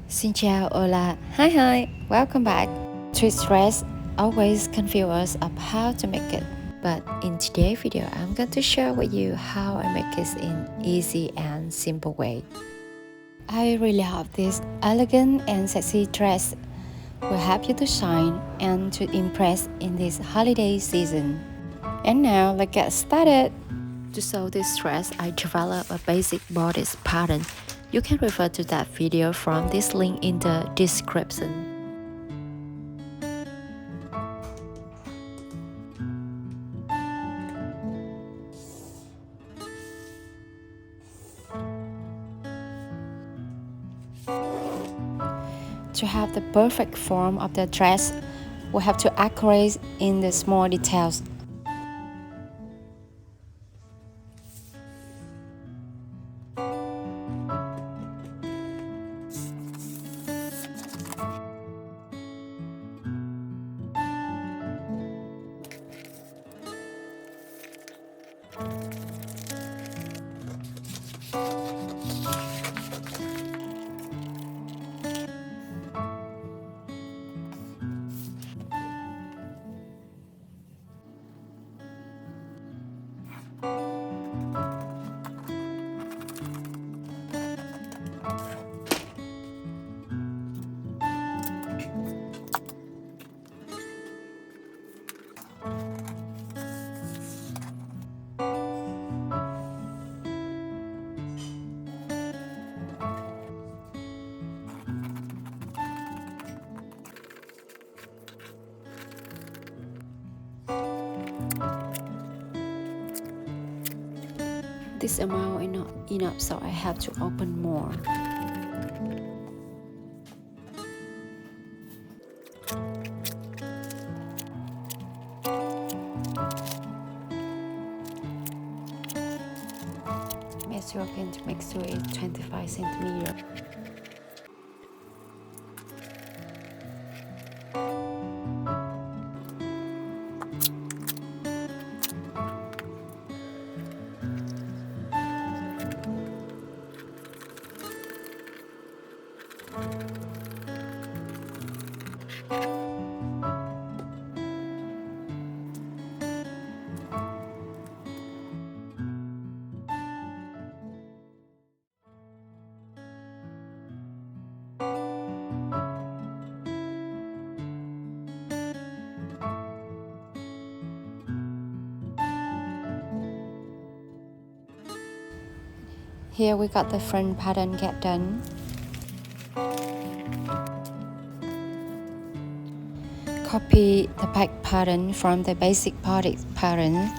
Xuxiao, hola, hi, welcome back. Twist dress always confuse us of how to make it. But in today's video, I'm going to share with you how I make it in easy and simple way. I really love this elegant and sexy dress. Will help you to shine and to impress in this holiday season. And now let's get started. To sew this dress, I developed a basic bodice pattern. You can refer to that video from this link in the description. To have the perfect form of the dress, we have to accurate in the small details. This amount is not enough, so I have to open more. Measure again to make sure it's 25 centimeters. Here we got the front pattern get done. Copy the back pattern from the basic bodice pattern.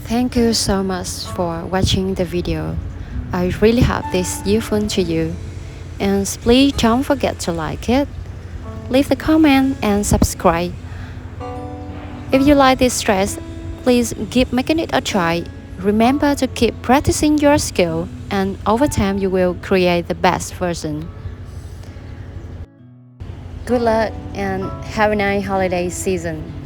Thank you so much for watching the video. I really hope this is useful to you. And please don't forget to like it, leave a comment and subscribe. If you like this dress, please keep making it a try. Remember to keep practicing your skill, and over time you will create the best version. Good luck and have a nice holiday season.